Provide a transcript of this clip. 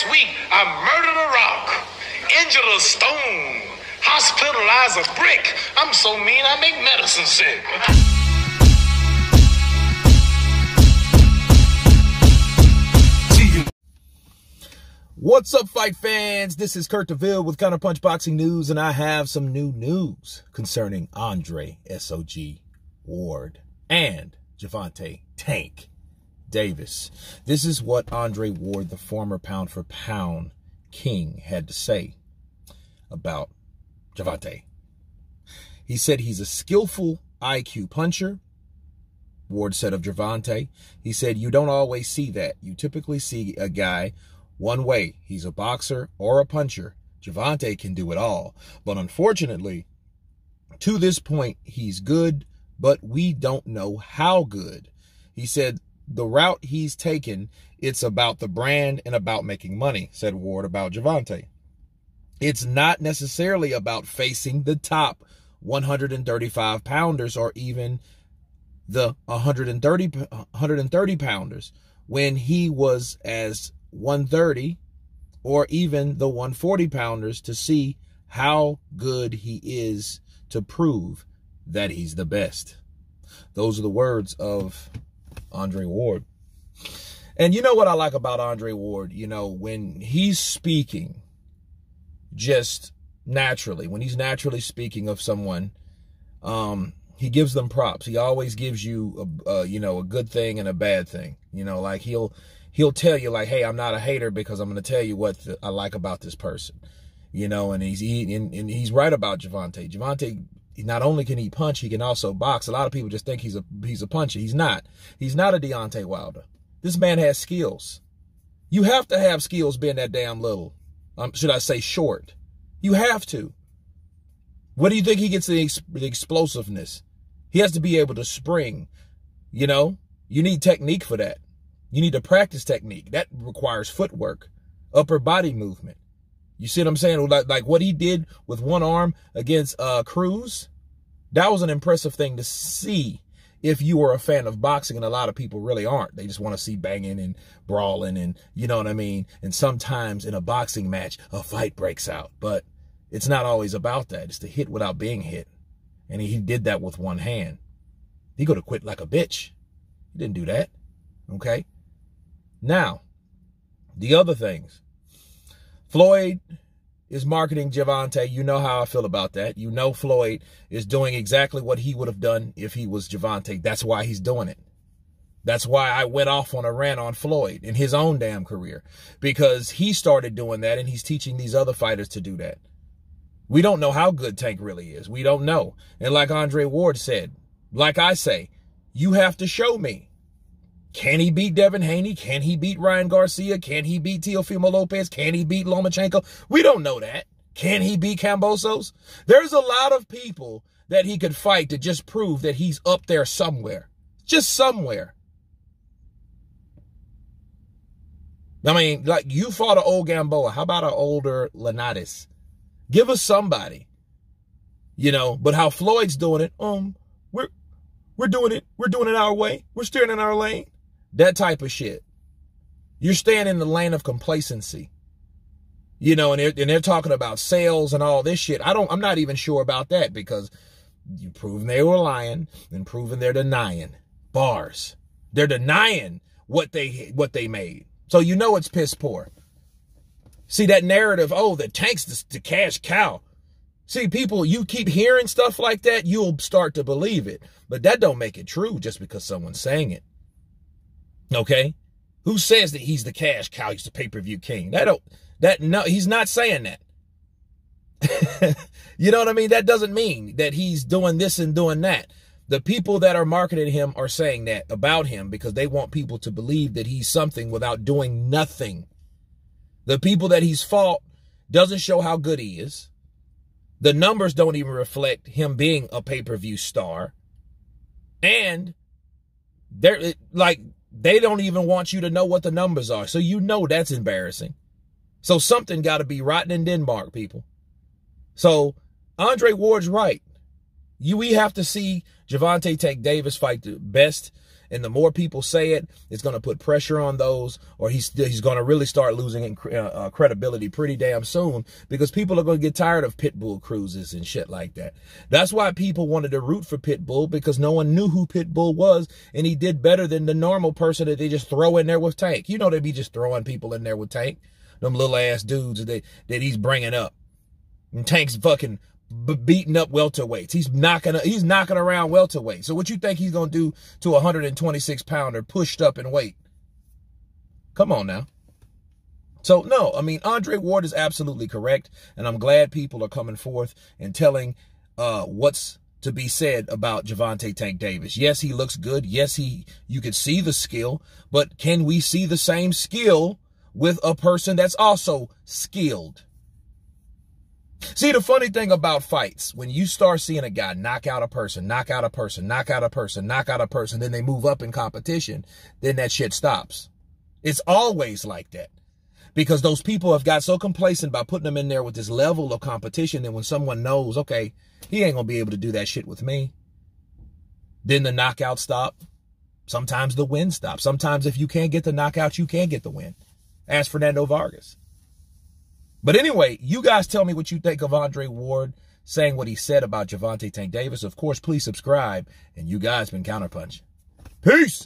Last week, I murdered a rock, injured a stone, hospitalized a brick. I'm so mean, I make medicine sick. What's up, fight fans? This is Kurt DeVille with Counterpunch Boxing News, and I have some new news concerning Andre SOG Ward and Gervonta Tank Davis. This is what Andre Ward, the former pound-for-pound king, had to say about Gervonta. He said he's a skillful IQ puncher. Ward said of Gervonta, he said, you don't always see that. You typically see a guy one way. He's a boxer or a puncher. Gervonta can do it all. But unfortunately, to this point, he's good, but we don't know how good. He said the route he's taken, it's about the brand and about making money, said Ward about Gervonta. It's not necessarily about facing the top 135 pounders or even the 130 pounders when he was as 130 or even the 140 pounders to see how good he is to prove that he's the best. Those are the words of Andre Ward. And you know what I like about Andre Ward? You know, when he's speaking just naturally, when he's naturally speaking of someone, he gives them props. He always gives you a good thing and a bad thing. You know, like he'll tell you like, hey, I'm not a hater because I'm going to tell you what I like about this person. You know, and he's right about Gervonta. Gervonta, not only can he punch, he can also box. A lot of people just think he's a puncher. He's not. He's not a Deontay Wilder. This man has skills. You have to have skills being that damn little. Should I say short? You have to. What do you think he gets the explosiveness? He has to be able to spring. You know, you need technique for that. You need to practice technique. That requires footwork, upper body movement. You see what I'm saying? Like what he did with one arm against Cruz, that was an impressive thing to see if you were a fan of boxing, and a lot of people really aren't. They just want to see banging and brawling and, you know what I mean? And sometimes in a boxing match, a fight breaks out. But it's not always about that. It's to hit without being hit. And he did that with one hand. He could have quit like a bitch. He didn't do that. Okay? Now, the other things. Floyd is marketing Gervonta. You know how I feel about that. You know Floyd is doing exactly what he would have done if he was Gervonta. That's why he's doing it. That's why I went off on a rant on Floyd in his own damn career. Because he started doing that and he's teaching these other fighters to do that. We don't know how good Tank really is. We don't know. And like Andre Ward said, like I say, you have to show me. Can he beat Devin Haney? Can he beat Ryan Garcia? Can he beat Teofimo Lopez? Can he beat Lomachenko? We don't know that. Can he beat Kambosos? There's a lot of people that he could fight to just prove that he's up there somewhere. Just somewhere. I mean, like you fought an old Gamboa. How about an older Linares? Give us somebody. You know, but how Floyd's doing it, we're doing it. We're doing it our way. We're steering in our lane. That type of shit. You're staying in the lane of complacency. You know, and they're talking about sales and all this shit. I'm not even sure about that because you proven they were lying and proven they're denying bars. They're denying what they made. So you know it's piss poor. See that narrative, oh, the Tank's the cash cow. See, people, you keep hearing stuff like that, you'll start to believe it. But that don't make it true just because someone's saying it. Okay? Who says that he's the cash cow, he's the pay-per-view king? No, he's not saying that. You know what I mean? That doesn't mean that he's doing this and doing that. The people that are marketing him are saying that about him because they want people to believe that he's something without doing nothing. The people that he's fought doesn't show how good he is. The numbers don't even reflect him being a pay-per-view star. And they don't even want you to know what the numbers are. So you know that's embarrassing. So something got to be rotten in Denmark, people. So Andre Ward's right. We have to see Gervonta Tank Davis fight the best And the more people say it, it's going to put pressure on those, or he's going to really start losing credibility pretty damn soon, because people are going to get tired of Pitbull cruises and shit like that. That's why people wanted to root for Pitbull, because no one knew who Pitbull was, and he did better than the normal person that they just throw in there with Tank. You know, they be just throwing people in there with Tank, them little ass dudes that he's bringing up. And Tank's fucking beating up welterweights. He's knocking around welterweights. So what you think he's going to do to a 126-pounder pushed up in weight? Come on now. So, no, I mean, Andre Ward is absolutely correct, and I'm glad people are coming forth and telling what's to be said about Gervonta Tank Davis. Yes, he looks good. Yes, you could see the skill, but can we see the same skill with a person that's also skilled? See, the funny thing about fights, when you start seeing a guy knock out a person, knock out a person, knock out a person, knock out a person, then they move up in competition, then that shit stops. It's always like that. Because those people have got so complacent by putting them in there with this level of competition that when someone knows, okay, he ain't going to be able to do that shit with me, then the knockout stop. Sometimes the win stops. Sometimes if you can't get the knockout, you can't get the win. Ask Fernando Vargas. But anyway, you guys tell me what you think of Andre Ward saying what he said about Gervonta Tank Davis. Of course, please subscribe. And you guys been Counterpunch. Peace.